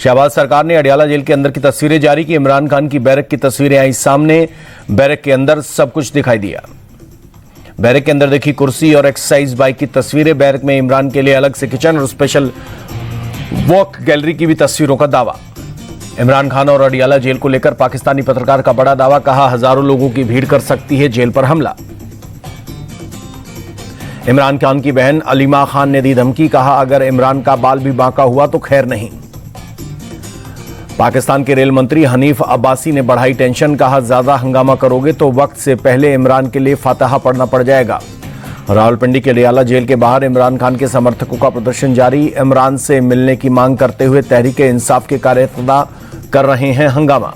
शहबाज सरकार ने अडियाला जेल के अंदर की तस्वीरें जारी की। इमरान खान की बैरक की तस्वीरें आई सामने। बैरक के अंदर सब कुछ दिखाई दिया। बैरक के अंदर देखी कुर्सी और एक्सरसाइज बाइक की तस्वीरें। बैरक में इमरान के लिए अलग से किचन और स्पेशल वॉक गैलरी की भी तस्वीरों का दावा। इमरान खान और अडियाला जेल को लेकर पाकिस्तानी पत्रकार का बड़ा दावा। कहा, हजारों लोगों की भीड़ कर सकती है जेल पर हमला। इमरान खान की बहन अलीमा खान ने दी धमकी। कहा, अगर इमरान का बाल भी बांका हुआ तो खैर नहीं। पाकिस्तान के रेल मंत्री हनीफ अब्बासी ने बढ़ाई टेंशन। कहा, ज्यादा हंगामा करोगे तो वक्त से पहले इमरान के लिए फातहा पढ़ना पड़ जाएगा। रावलपिंडी के अडियाला जेल के बाहर इमरान खान के समर्थकों का प्रदर्शन जारी। इमरान से मिलने की मांग करते हुए तहरीके इंसाफ के कार्यकर्ता कर रहे हैं हंगामा।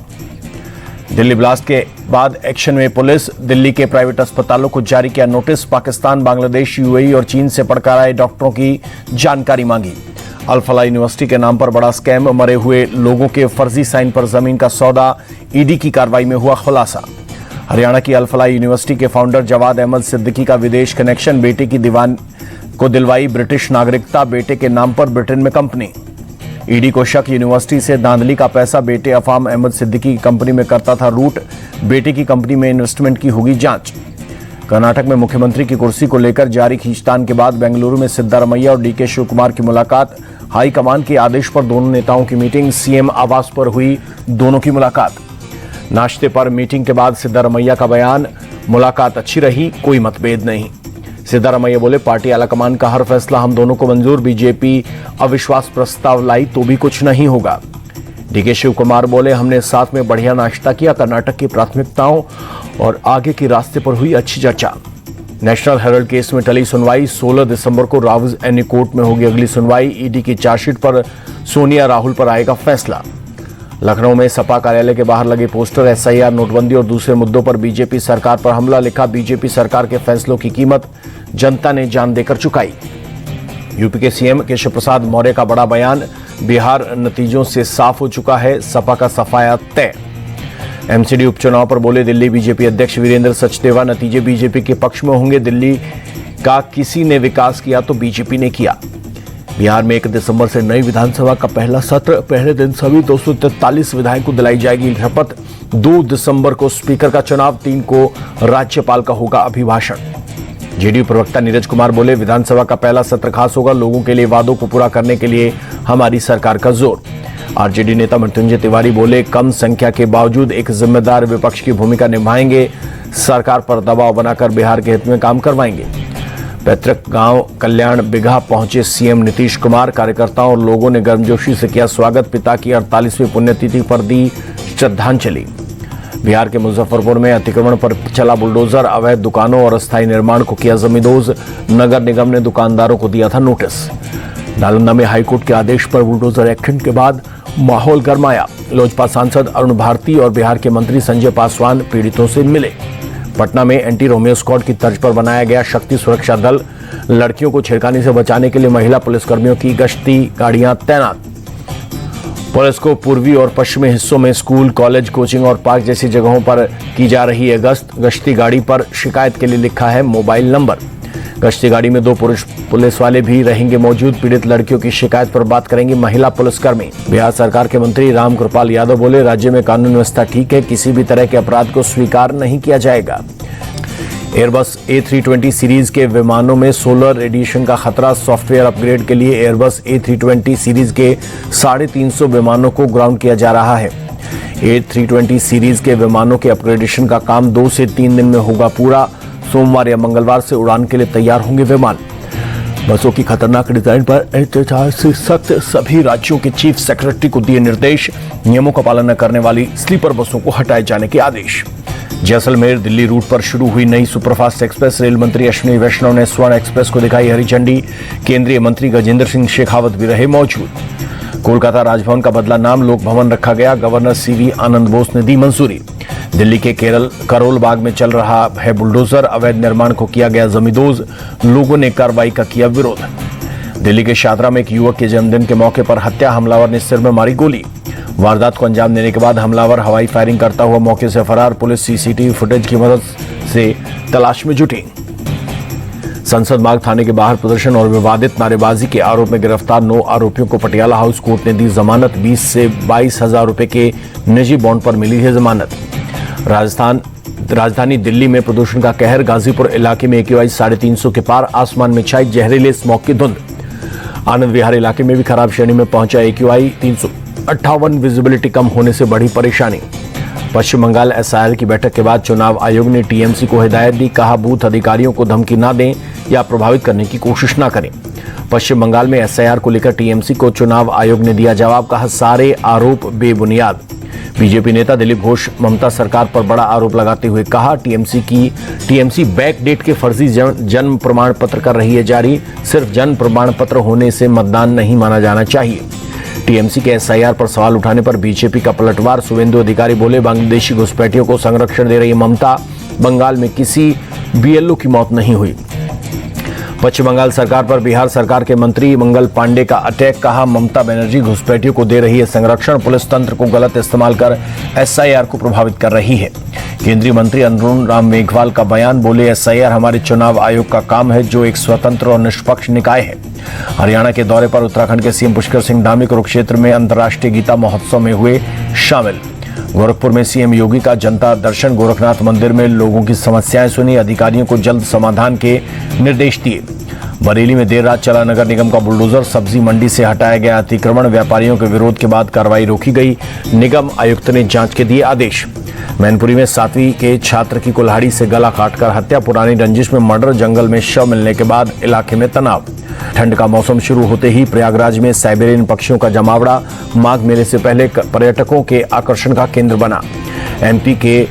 दिल्ली ब्लास्ट के बाद एक्शन में पुलिस। दिल्ली के प्राइवेट अस्पतालों को जारी किया नोटिस। पाकिस्तान, बांग्लादेश, यूएई और चीन से पढ़कर आए डॉक्टरों की जानकारी मांगी। अल-फलाह यूनिवर्सिटी के नाम पर बड़ा स्कैम। मरे हुए लोगों के फर्जी साइन पर जमीन का सौदा। ईडी की कार्रवाई में हुआ खुलासा। हरियाणा की अल-फलाह यूनिवर्सिटी के फाउंडर जवाद अहमद सिद्दीकी का विदेश कनेक्शन। बेटे की दीवान को दिलवाई ब्रिटिश नागरिकता। बेटे के नाम पर ब्रिटेन में कंपनी। ईडी को शक, यूनिवर्सिटी से धांधली का पैसा बेटे अफाम अहमद सिद्दीकी की कंपनी में करता था रूट। बेटे की कंपनी में इन्वेस्टमेंट की होगी जांच। कर्नाटक में मुख्यमंत्री की कुर्सी को लेकर जारी खींचतान के बाद बेंगलुरु में सिद्धारमैया और डीके शिवकुमार की मुलाकात। हाईकमान के आदेश पर दोनों नेताओं की मीटिंग। सीएम आवास पर हुई दोनों की मुलाकात। नाश्ते पर मीटिंग के बाद सिद्धारमैया का बयान, मुलाकात अच्छी रही, कोई मतभेद नहीं। सिद्धारमैया बोले, पार्टी आलाकमान का हर फैसला हम दोनों को मंजूर। बीजेपी अविश्वास प्रस्ताव लाई तो भी कुछ नहीं होगा। डीके शिवकुमार बोले, हमने साथ में बढ़िया नाश्ता किया। कर्नाटक की प्राथमिकताओं और आगे के रास्ते पर हुई अच्छी चर्चा। नेशनल हेराल्ड केस में टली सुनवाई। 16 दिसंबर को रावज एनी कोर्ट में होगी अगली सुनवाई। ईडी की चार्जशीट पर सोनिया राहुल पर आएगा फैसला। लखनऊ में सपा कार्यालय के बाहर लगे पोस्टर। एसआईआर, नोटबंदी और दूसरे मुद्दों पर बीजेपी सरकार पर हमला। लिखा, बीजेपी सरकार के फैसलों की कीमत जनता ने जान देकर चुकाई। यूपी के सीएम केशव प्रसाद मौर्य का बड़ा बयान। बिहार नतीजों से साफ हो चुका है, सपा का सफाया तय। एमसीडी उपचुनाव पर बोले दिल्ली बीजेपी अध्यक्ष वीरेंद्र सचदेवा, नतीजे बीजेपी के पक्ष में होंगे। दिल्ली का किसी ने विकास किया तो बीजेपी ने किया। बिहार में 1 दिसंबर से नई विधानसभा का पहला सत्र। पहले दिन सभी 243 विधायकों को दिलाई जाएगी शपथ। 2 दिसंबर को स्पीकर का चुनाव। 3 को राज्यपाल का होगा अभिभाषण। जेडीयू प्रवक्ता नीरज कुमार बोले, विधानसभा का पहला सत्र खास होगा। लोगों के लिए वादों को पूरा करने के लिए हमारी सरकार का जोर। आरजेडी नेता मृत्युंजय तिवारी बोले, कम संख्या के बावजूद एक जिम्मेदार विपक्ष की भूमिका निभाएंगे। सरकार पर दबाव बनाकर बिहार के हित में काम करवाएंगे। पैतृक गांव कल्याण बिघा पहुंचे सीएम नीतीश कुमार। कार्यकर्ताओं और लोगों ने गर्मजोशी से किया स्वागत। पिता की 48वीं पुण्यतिथि पर दी श्रद्धांजलि। बिहार के मुजफ्फरपुर में अतिक्रमण पर चला बुलडोजर। अवैध दुकानों और अस्थायी निर्माण को किया जमींदोज। नगर निगम ने दुकानदारों को दिया था नोटिस। नालंदा में हाईकोर्ट के आदेश पर बुलडोजर एक्शन के बाद माहौल गरमाया। लोजपा सांसद अरुण भारती और बिहार के मंत्री संजय पासवान पीड़ितों से मिले। पटना में एंटी रोमियो स्क्वाड की तर्ज पर बनाया गया शक्ति सुरक्षा दल। लड़कियों को छेड़खानी से बचाने के लिए महिला पुलिसकर्मियों की गश्ती गाड़ियां तैनात। पुलिस को पूर्वी और पश्चिमी हिस्सों में स्कूल, कॉलेज, कोचिंग और पार्क जैसी जगहों पर की जा रही है गश्त। गश्ती गाड़ी पर शिकायत के लिए लिखा है मोबाइल नंबर। गश्ती गाड़ी में 2 पुरुष पुलिस वाले भी रहेंगे मौजूद। पीड़ित लड़कियों की शिकायत पर बात करेंगी महिला पुलिसकर्मी। बिहार सरकार के मंत्री रामकृपाल यादव बोले, राज्य में कानून व्यवस्था ठीक है, किसी भी तरह के अपराध को स्वीकार नहीं किया जाएगा। एयरबस A320 सीरीज के विमानों में सोलर रेडिएशन का खतरा। सॉफ्टवेयर अपग्रेड के लिए एयरबस A320 सीरीज के 350 विमानों को ग्राउंड किया जा रहा है। A320 सीरीज के विमानों के अपग्रेडेशन का काम 2 से 3 दिन में होगा पूरा। सोमवार या मंगलवार से उड़ान के लिए तैयार होंगे विमान। बसों की खतरनाक डिजाइन पर एहतजाज से सख्त। सभी राज्यों के चीफ सेक्रेटरी को दिए निर्देश। नियमों का पालन न करने वाली स्लीपर बसों को हटाए जाने के आदेश। जैसलमेर दिल्ली रूट पर शुरू हुई नई सुपरफास्ट एक्सप्रेस। रेल मंत्री अश्विनी वैष्णव ने स्वर्ण एक्सप्रेस को दिखाई हरी झंडी। केंद्रीय मंत्री गजेंद्र सिंह शेखावत भी रहे मौजूद। कोलकाता राजभवन का बदला नाम लोक भवन रखा गया। गवर्नर सीवी आनंद बोस ने दी मंजूरी। दिल्ली के करोल बाग में चल रहा है बुलडोजर। अवैध निर्माण को किया गया जमींदोज। लोगों ने कार्रवाई का किया विरोध। दिल्ली के शादरा में एक युवक के जन्मदिन के मौके पर हत्या। हमलावर ने सिर में मारी गोली। वारदात को अंजाम देने के बाद हमलावर हवाई फायरिंग करता हुआ मौके से फरार। पुलिस सीसीटीवी फुटेज की मदद से तलाश में जुटी। संसद मार्ग थाने के बाहर प्रदर्शन और विवादित नारेबाजी के आरोप में गिरफ्तार 9 आरोपियों को पटियाला हाउस कोर्ट ने दी जमानत। 20 से 22,000 रुपए के निजी बॉन्ड पर मिली है जमानत। राजधानी दिल्ली में प्रदूषण का कहर। गाजीपुर इलाके में AQI 350 के पार। आसमान में छाई जहरीले स्मॉग की धुंध। आनंद विहार इलाके में भी खराब श्रेणी में पहुंचा AQI 358। विजिबिलिटी कम होने से बढ़ी परेशानी। पश्चिम बंगाल SIR की बैठक के बाद चुनाव आयोग ने TMC को हिदायत दी। कहा, बूथ अधिकारियों को धमकी ना दें या प्रभावित करने की कोशिश ना करें। पश्चिम बंगाल में SIR को लेकर TMC को चुनाव आयोग ने दिया जवाब। कहा, सारे आरोप बेबुनियाद। बीजेपी नेता दिलीप घोष ममता सरकार पर बड़ा आरोप लगाते हुए कहा, TMC बैक डेट के फर्जी जन्म प्रमाण पत्र कर रही है जारी। सिर्फ जन्म प्रमाण पत्र होने से मतदान नहीं माना जाना चाहिए। TMC के SIR पर सवाल उठाने पर बीजेपी का पलटवार। शुभेंदु अधिकारी बोले, बांग्लादेशी घुसपैठियों को संरक्षण दे रही ममता। बंगाल में किसी BLO की मौत नहीं हुई। पश्चिम बंगाल सरकार पर बिहार सरकार के मंत्री मंगल पांडे का अटैक। कहा, ममता बनर्जी घुसपैठियों को दे रही है संरक्षण। पुलिस तंत्र को गलत इस्तेमाल कर SIR को प्रभावित कर रही है। केंद्रीय मंत्री अर्जुन राम मेघवाल का बयान। बोले, SIR हमारे चुनाव आयोग का काम है जो एक स्वतंत्र और निष्पक्ष निकाय है। हरियाणा के दौरे पर उत्तराखंड के CM पुष्कर सिंह धामी कुरुक्षेत्र में अंतर्राष्ट्रीय गीता महोत्सव में हुए शामिल। गोरखपुर में CM योगी का जनता दर्शन। गोरखनाथ मंदिर में लोगों की समस्याएं सुनी। अधिकारियों को जल्द समाधान के निर्देश दिए। बरेली में देर रात चला नगर निगम का बुलडोजर। सब्जी मंडी से हटाया गया अतिक्रमण। व्यापारियों के विरोध के बाद कार्रवाई रोकी गई। निगम आयुक्त ने जांच के दिए आदेश। मैनपुरी में 7वीं के छात्र की कुल्हाड़ी से गला काटकर हत्या। पुरानी रंजिश में मर्डर। जंगल में शव मिलने के बाद इलाके में तनाव। ठंड का मौसम शुरू होते ही प्रयागराज में साइबेरियन पक्षियों का जमावड़ा। माघ मेले से पहले पर्यटकों के आकर्षण का केंद्र बना। MP के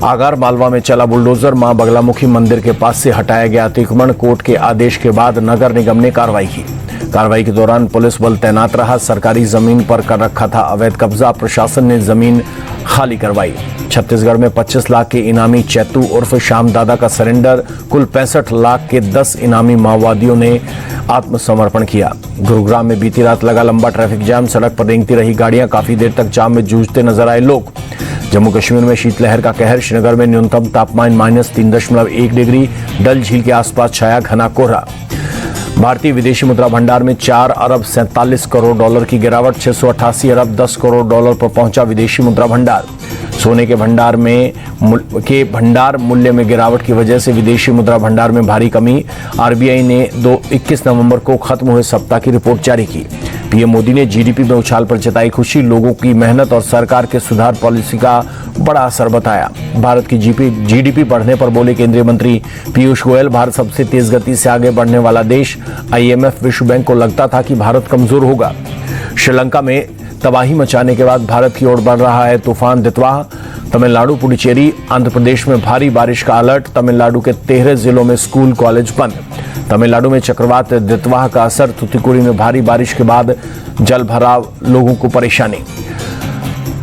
आगार मालवा में चला बुलडोजर। मां बगलामुखी मंदिर के पास से हटाया गया अतिक्रमण। कोर्ट के आदेश के बाद नगर निगम ने कार्रवाई की। कार्रवाई के दौरान पुलिस बल तैनात रहा। सरकारी जमीन पर कर रखा था अवैध कब्जा। प्रशासन ने जमीन खाली करवाई। छत्तीसगढ़ में 25 लाख के इनामी चैतू उर्फ श्याम दादा का सरेंडर। कुल 65 लाख के 10 इनामी माओवादियों ने आत्मसमर्पण किया। गुरुग्राम में बीती रात लगा लंबा ट्रैफिक जाम। सड़क पर रेंगती रही गाड़ियां। काफी देर तक जाम में जूझते नजर आए लोग। जम्मू कश्मीर में शीतलहर का कहर। श्रीनगर में न्यूनतम तापमान -3.1 डिग्री। डल झील के आसपास छाया घना कोहरा। भारतीय विदेशी मुद्रा भंडार में 4 अरब 47 करोड़ डॉलर की गिरावट। 688 अरब 10 करोड़ डॉलर पर पहुंचा विदेशी मुद्रा भंडार। सोने के भंडार मूल्य में गिरावट की वजह से विदेशी मुद्रा भंडार में भारी कमी। RBI ने 21 नवंबर को खत्म हुए सप्ताह की रिपोर्ट जारी की। PM मोदी ने GDP में उछाल पर जताई खुशी। लोगों की मेहनत और सरकार के सुधार पॉलिसी का बड़ा असर बताया। भारत की GDP बढ़ने पर बोले केंद्रीय मंत्री पीयूष गोयल, भारत सबसे तेज गति से आगे बढ़ने वाला देश। IMF विश्व बैंक को लगता था कि भारत कमजोर होगा। श्रीलंका में तबाही मचाने के बाद भारत की ओर बढ़ रहा है तूफान दितवाह। तमिलनाडु, पुडुचेरी, आंध्र प्रदेश में भारी बारिश का अलर्ट। तमिलनाडु के 13 जिलों में स्कूल कॉलेज बंद। तमिलनाडु में चक्रवात दितवाह का असर। थूथुकुडी में भारी बारिश के बाद जल भराव, लोगों को परेशानी।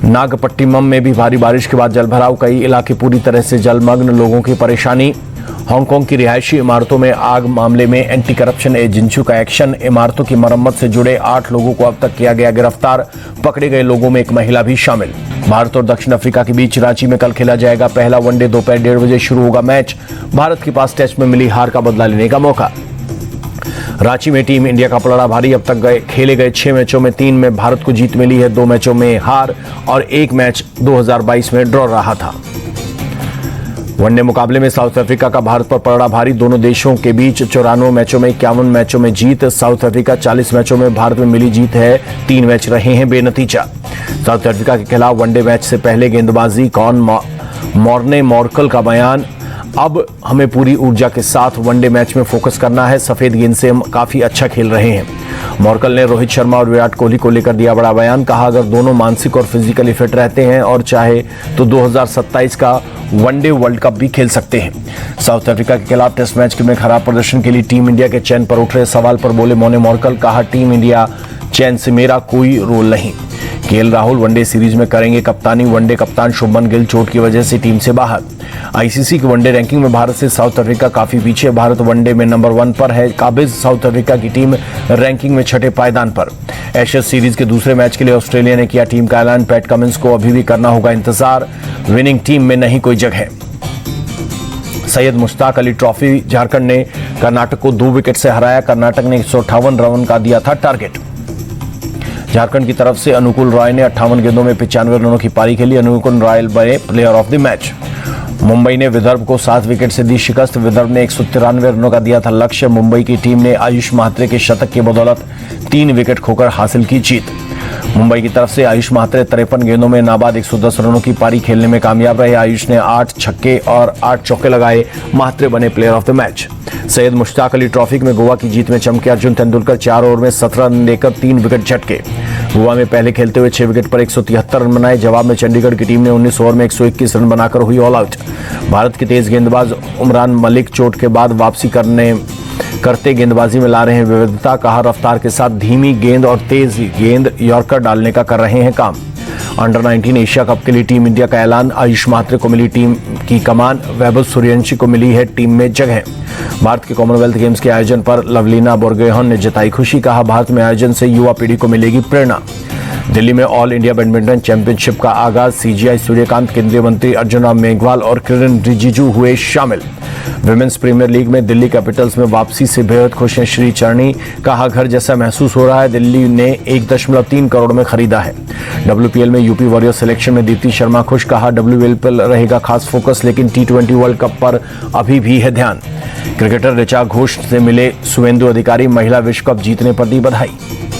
नागपट्टिनम में भी भारी बारिश के बाद जल भराव। कई इलाके पूरी तरह से जलमग्न, लोगों की परेशानी। हांगकांग की रिहायशी इमारतों में आग मामले में एंटी करप्शन एजेंसियों का एक्शन। इमारतों की मरम्मत से जुड़े 8 लोगों को अब तक किया गया गिरफ्तार। पकड़े गए लोगों में एक महिला भी शामिल। भारत और दक्षिण अफ्रीका के बीच रांची में कल खेला जाएगा पहला वनडे। दोपहर 1:30 बजे शुरू होगा मैच। भारत के पास टेस्ट में मिली हार का बदला लेने का मौका। रांची में टीम इंडिया का पलड़ा भारी। अब तक खेले गए 6 मैचों में 3 में भारत को जीत मिली है। 2 मैचों में हार और 1 मैच 2022 में ड्रॉ रहा था। वनडे मुकाबले में साउथ अफ्रीका का भारत पर पलड़ा भारी। दोनों देशों के बीच 94 मैचों में 51 मैचों में जीत। साउथ अफ्रीका 40 मैचों में भारत में मिली जीत है। 3 मैच रहे हैं बेनतीजा। साउथ अफ्रीका के खिलाफ वनडे मैच से पहले गेंदबाजी मॉर्ने मॉर्कल का बयान। अब हमें पूरी ऊर्जा के साथ वनडे मैच में फोकस करना है। सफेद गेंद से हम काफी अच्छा खेल रहे हैं। मॉर्कल ने रोहित शर्मा और विराट कोहली को लेकर दिया बड़ा बयान। कहा, अगर दोनों मानसिक और फिजिकली फिट रहते हैं और चाहे तो 2027 का वनडे वर्ल्ड कप भी खेल सकते हैं। साउथ अफ्रीका के खिलाफ टेस्ट मैच में खराब प्रदर्शन के लिए टीम इंडिया के चयन पर उठ रहे सवाल पर बोले मॉर्ने मॉर्कल। कहा, टीम इंडिया चयन से मेरा कोई रोल नहीं। KL राहुल वनडे सीरीज में करेंगे कप्तानी। वनडे कप्तान शुभमन गिल चोट की वजह से टीम से बाहर। ICC की वनडे रैंकिंग में भारत से साउथ अफ्रीका काफी पीछे। भारत वनडे में नंबर 1 पर है काबिज। साउथ अफ्रीका की टीम रैंकिंग में 6ठे पायदान पर। एशेज सीरीज के दूसरे मैच के लिए ऑस्ट्रेलिया ने किया टीम का ऐलान। पैट कमिंस को अभी भी करना होगा इंतजार। विनिंग टीम में नहीं कोई जगह। सैयद मुश्ताक अली ट्रॉफी झारखंड ने कर्नाटक को 2 विकेट से हराया। कर्नाटक ने 158 रन का दिया था टारगेट। झारखंड की तरफ से अनुकूल रॉय ने 58 गेंदों में 95 रनों की पारी खेली। अनुकूल रॉय बने player of the match. Mumbai ने विदर्भ को 7 विकेट से दी शिकस्त। विदर्भ ने 193 रनों का दिया था लक्ष्य। मुंबई की टीम ने आयुष महात्रे के शतक की बदौलत 3 विकेट खोकर हासिल की जीत। मुंबई की तरफ से आयुष महात्रे 53 गेंदों में नाबाद 110 रनों की पारी खेलने में कामयाब रहे। आयुष ने 8 छक्के और 8 चौके लगाए। महात्रे बने player of the match. Syed Mushtaq Ali trophy में गोवा की जीत में चमके अर्जुन तेंदुलकर। 4 ओवर में 17 रन लेकर 3 विकेट झटके। गोवा में पहले खेलते हुए 6 विकेट पर 173 रन बनाए। जवाब में चंडीगढ़ की टीम ने 19 ओवर में 121 रन बनाकर हुई ऑल आउट। भारत के तेज गेंदबाज उमरान मलिक चोट के बाद वापसी करते गेंदबाजी में ला रहे हैं विविधता। कहा रफ्तार के साथ धीमी गेंद और तेज गेंद यॉर्कर डालने का कर रहे हैं काम। अंडर 19 एशिया कप के लिए टीम इंडिया का ऐलान। आयुष महात्रे को मिली टीम की कमान। वैभव सूर्यवंशी को मिली है टीम में जगह। भारत के कॉमनवेल्थ गेम्स के आयोजन पर लवलीना बोरगोहेन ने जताई खुशी। कहा भारत में आयोजन से युवा पीढ़ी को मिलेगी प्रेरणा। दिल्ली में ऑल इंडिया बैडमिंटन चैंपियनशिप का आगाज। सीजीआई सूर्यकांत, केंद्रीय मंत्री अर्जुन राम मेघवाल और किरण रिजिजू हुए शामिल। विमेंस प्रीमियर लीग में दिल्ली कैपिटल्स में वापसी से बेहद खुश हैं श्री चरणी। कहा घर जैसा महसूस हो रहा है। दिल्ली ने 1.3 करोड़ में खरीदा है। WPL में यूपी वॉरियर सिलेक्शन में दीप्ति शर्मा खुश। कहा WPL पर रहेगा खास फोकस, लेकिन T20 वर्ल्ड कप पर अभी भी है ध्यान। क्रिकेटर ऋचा घोष से मिले शुभेंदु अधिकारी। महिला विश्व कप जीतने पर दी बधाई।